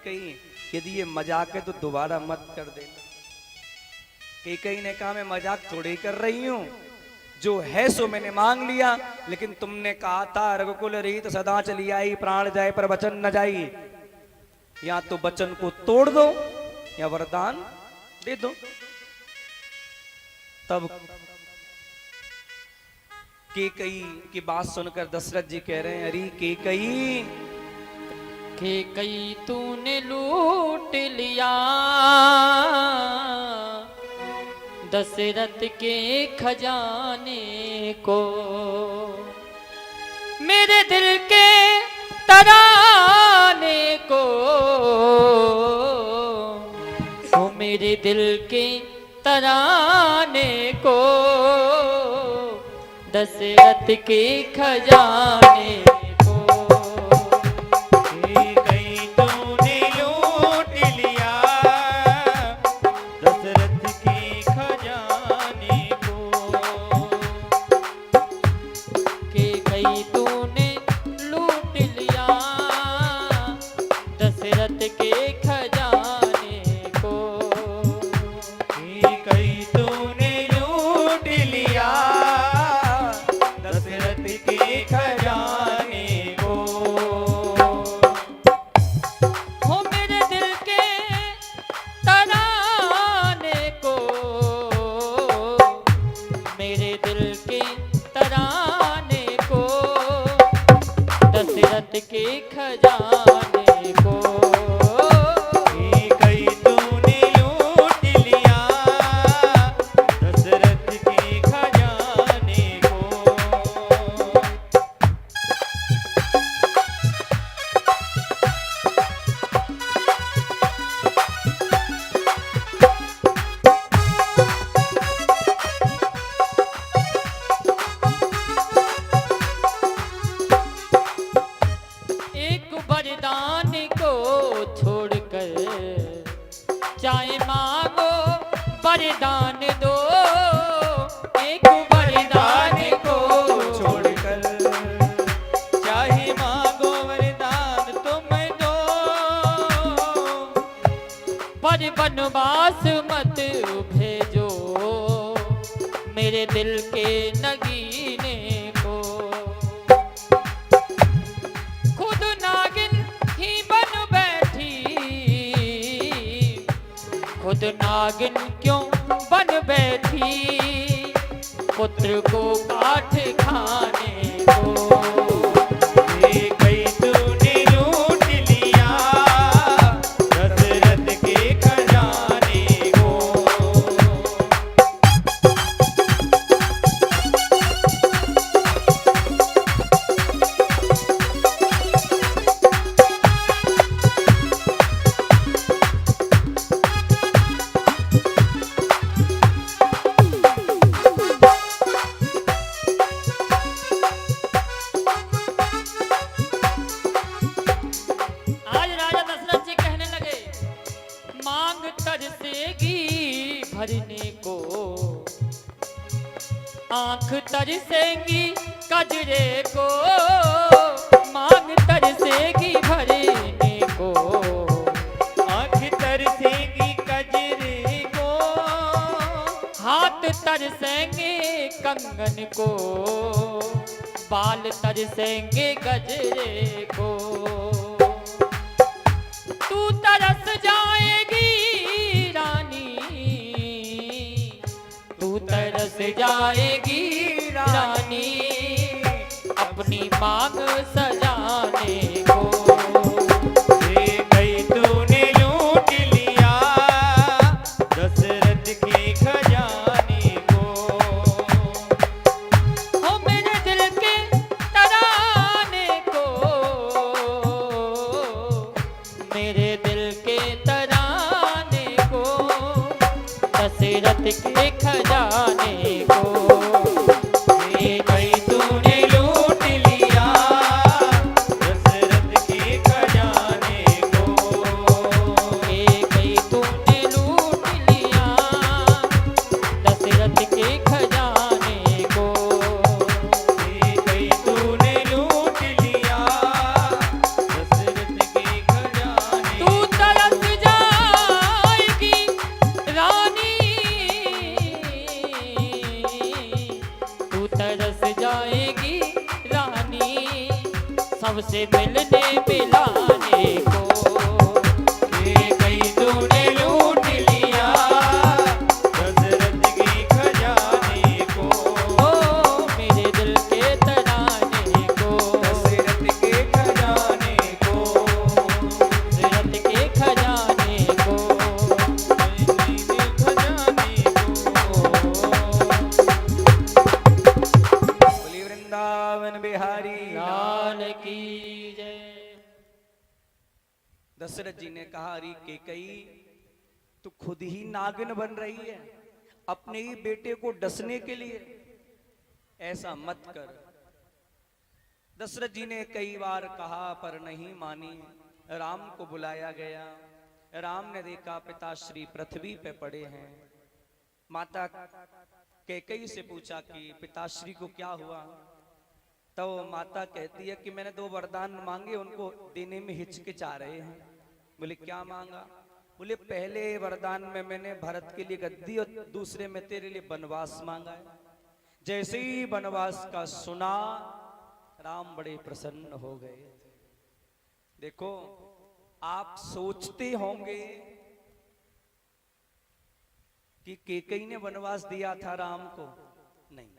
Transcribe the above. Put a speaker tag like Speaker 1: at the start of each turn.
Speaker 1: कैकई यदि ये मजाक है तो दोबारा मत कर देना। कैकई ने कहा मैं मजाक थोड़ी कर रही हूं, जो है सो मैंने मांग लिया, लेकिन तुमने कहा था रघुकुल रीत सदा चली आई, प्राण जाए पर वचन न जाई। या तो वचन को तोड़ दो या वरदान दे दो। तब कैकई की बात सुनकर दशरथ जी कह रहे हैं अरे कैकई,
Speaker 2: कैकई तूने लूट लिया दशरथ के खजाने को, मेरे दिल के तराने को, ओ मेरे दिल के तराने को, दशरथ के खजाने को।
Speaker 3: कैकई तूने लूट लिया दशरथ के खजाने को,
Speaker 2: कैकई तूने लूट लिया दशरथ के खजाने को,
Speaker 3: कैकई तूने लूट लिया दशरथ के खजाने को।
Speaker 2: हो मेरे दिल के तराने को, मेरे दिल के तराने को, दशरथ के खजाने को।
Speaker 3: कैकई तूने लूट लिया दशरथ के खजाने को।
Speaker 2: एक वरदान को छोड़कर चाहे मांगो वरदान दो, एक वरदान को
Speaker 3: छोड़कर चाहे मांगो वरदान तुम दो,
Speaker 2: पर वनवास मत भेजो मेरे दिल के नगीने को। खुद नागिन ही बन बैठी, खुद नागिन क्यों बन बैठी, पुत्र को काट खाने को।
Speaker 3: कैकई तूने लूट लिया दशरथ के खजाने को।
Speaker 2: आज राजा दशरथ जी कहने लगे मांग तरसेगी भरने को, आंख तरसेगी कजरे को, मांग तरसेगी भरने को,
Speaker 3: आँख तरसेगी कजरे को,
Speaker 2: हाथ तरसेंगे कंगन को, बाल तरसेंगे गजरे को। तू तरस जाएगी रानी, तू तरस जाएगी रानी, अपनी मांग सजाने को।
Speaker 3: कैकई तूने लूट लिया दशरथ के खजाने को।
Speaker 2: हो मेरे दिल के तराने को, मेरे दिल के तराने को, दशरथ के खजाने को।
Speaker 3: कैकई तूने लूट लिया दशरथ के खजाने को।
Speaker 2: कैकई तूने लूट लिया दशरथ के खजाने को।
Speaker 3: कैकई तूने लूट लिया दशरथ के खजाने
Speaker 2: तू हमसे मिलने मिलाने को।
Speaker 3: कई तूने लूट लिया दशरथ की खजाने को।
Speaker 2: ओ मेरे दिल के तराने को,
Speaker 3: दशरथ के खजाने को।
Speaker 2: दशरथ के खजाने को।
Speaker 1: बोली वृंदावन बिहारी
Speaker 2: लाल की जय।
Speaker 1: दशरथ जी ने कहा, अरे केकई तू खुद ही नागिन बन रही है अपने ही बेटे को डसने के लिए, ऐसा मत कर। दशरथ जी ने कई बार कहा पर नहीं मानी। राम को बुलाया गया। राम ने देखा पिताश्री पृथ्वी पे पड़े हैं। माता कैकेयी से पूछा कि पिताश्री को क्या हुआ। तो माता कहती है कि मैंने 2 वरदान मांगे, उनको देने में हिचकिचा रहे हैं। बोले क्या मांगा? बोले पहले वरदान में मैंने भरत के लिए गद्दी और दूसरे में तेरे लिए वनवास मांगा है। जैसे ही वनवास का सुना राम बड़े प्रसन्न हो गए। देखो आप सोचते होंगे कि कैकेयी ने वनवास दिया था राम को, नहीं,